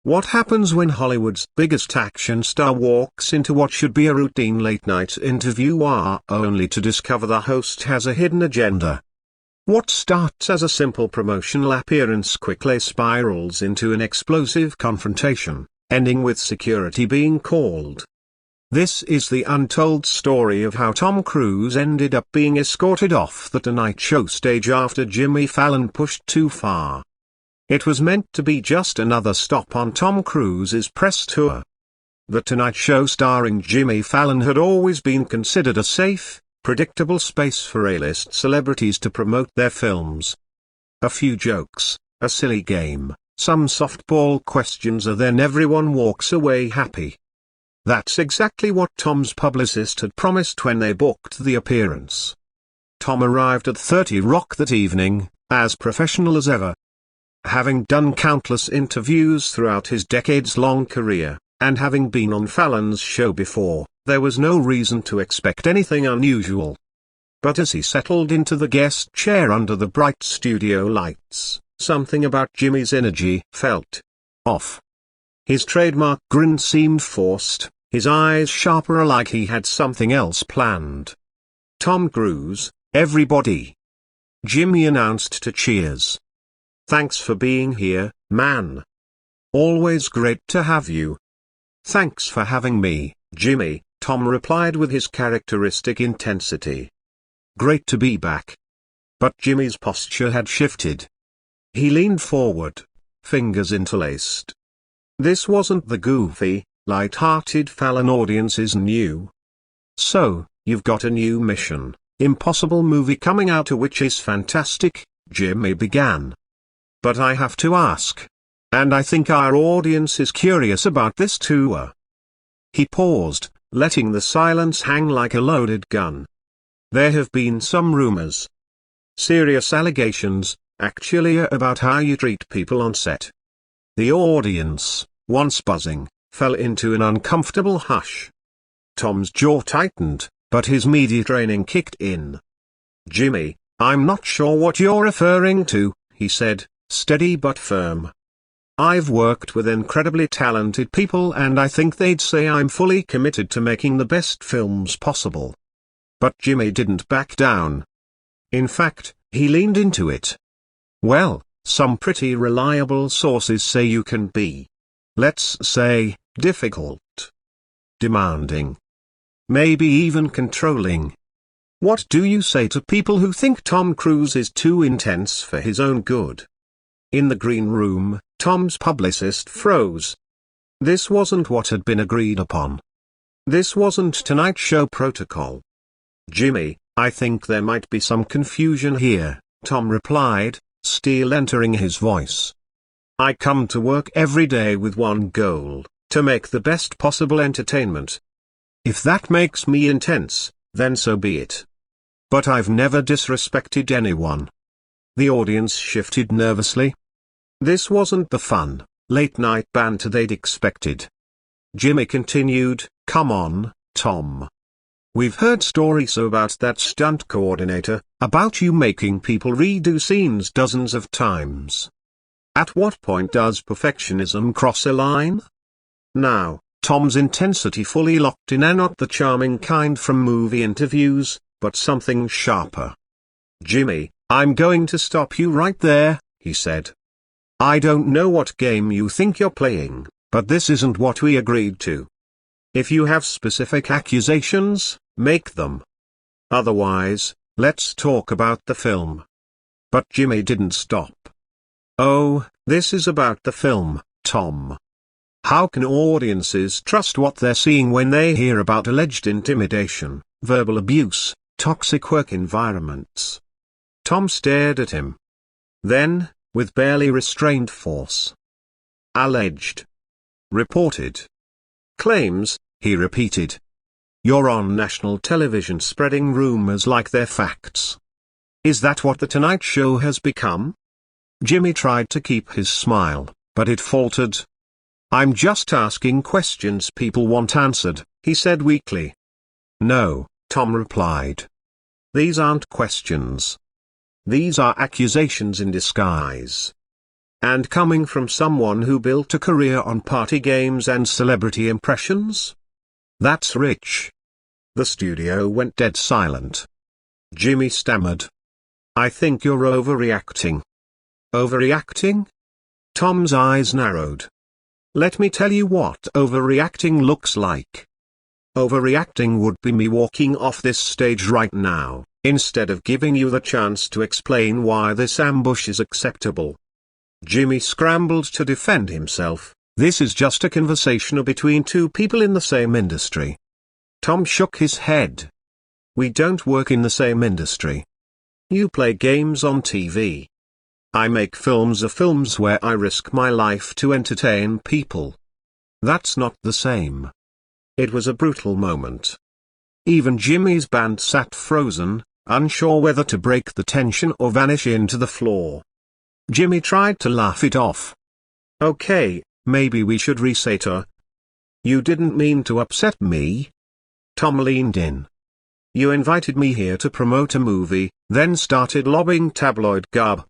What happens when Hollywood's biggest action star walks into what should be a routine late-night interview only to discover the host has a hidden agenda? What starts as a simple promotional appearance quickly spirals into an explosive confrontation, ending with security being called. This is the untold story of how Tom Cruise ended up being escorted off the Tonight Show stage after Jimmy Fallon pushed too far. It was meant to be just another stop on Tom Cruise's press tour. The Tonight Show starring Jimmy Fallon had always been considered a safe, predictable space for A-list celebrities to promote their films. A few jokes, a silly game, some softball questions, and then everyone walks away happy. That's exactly what Tom's publicist had promised when they booked the appearance. Tom arrived at 30 Rock that evening, as professional as ever. Having done countless interviews throughout his decades-long career, and having been on Fallon's show before, there was no reason to expect anything unusual. But as he settled into the guest chair under the bright studio lights, something about Jimmy's energy felt off. His trademark grin seemed forced, his eyes sharper, like he had something else planned. "Tom Cruise, everybody," Jimmy announced to cheers. "Thanks for being here, man. Always great to have you." "Thanks for having me, Jimmy," Tom replied with his characteristic intensity. "Great to be back." But Jimmy's posture had shifted. He leaned forward, fingers interlaced. This wasn't the goofy, light-hearted Fallon audiences knew. "So, you've got a new Mission Impossible movie coming out, which is fantastic," Jimmy began. "But I have to ask. And I think our audience is curious about this too." He paused, letting the silence hang like a loaded gun. "There have been some rumors. Serious allegations, actually, about how you treat people on set." The audience, once buzzing, fell into an uncomfortable hush. Tom's jaw tightened, but his media training kicked in. "Jimmy, I'm not sure what you're referring to," he said, steady but firm. "I've worked with incredibly talented people, and I think they'd say I'm fully committed to making the best films possible." But Jimmy didn't back down. In fact, he leaned into it. "Well, some pretty reliable sources say you can be, let's say, difficult, demanding, maybe even controlling. What do you say to people who think Tom Cruise is too intense for his own good?" In the green room, Tom's publicist froze. This wasn't what had been agreed upon. This wasn't Tonight Show protocol. "Jimmy, I think there might be some confusion here," Tom replied, steel entering his voice. "I come to work every day with one goal, to make the best possible entertainment. If that makes me intense, then so be it. But I've never disrespected anyone." The audience shifted nervously. This wasn't the fun, late-night banter they'd expected. Jimmy continued, "Come on, Tom. We've heard stories about that stunt coordinator, about you making people redo scenes dozens of times. At what point does perfectionism cross a line?" Now, Tom's intensity fully locked in, and not the charming kind from movie interviews, but something sharper. "Jimmy, I'm going to stop you right there," he said. "I don't know what game you think you're playing, but this isn't what we agreed to. If you have specific accusations, make them. Otherwise, let's talk about the film." But Jimmy didn't stop. "Oh, this is about the film, Tom. How can audiences trust what they're seeing when they hear about alleged intimidation, verbal abuse, toxic work environments?" Tom stared at him. Then, with barely restrained force, "Alleged. Reported. Claims," he repeated. "You're on national television spreading rumors like they're facts. Is that what the Tonight Show has become?" Jimmy tried to keep his smile, but it faltered. "I'm just asking questions people want answered," he said weakly. "No," Tom replied. "These aren't questions. These are accusations in disguise." And coming from someone who built a career on party games and celebrity impressions? That's rich. The studio went dead silent. Jimmy stammered. I think you're overreacting. Overreacting? Tom's eyes narrowed. Let me tell you what overreacting looks like. Overreacting would be me walking off this stage right now, instead of giving you the chance to explain why this ambush is acceptable. Jimmy scrambled to defend himself. This is just a conversation between two people in the same industry. Tom shook his head. We don't work in the same industry. You play games on TV. I make films where I risk my life to entertain people. That's not the same. It was a brutal moment. Even Jimmy's band sat frozen, unsure whether to break the tension or vanish into the floor. Jimmy tried to laugh it off. Okay, maybe we should reset her. You didn't mean to upset me. Tom leaned in. You invited me here to promote a movie, then started lobbing tabloid garb,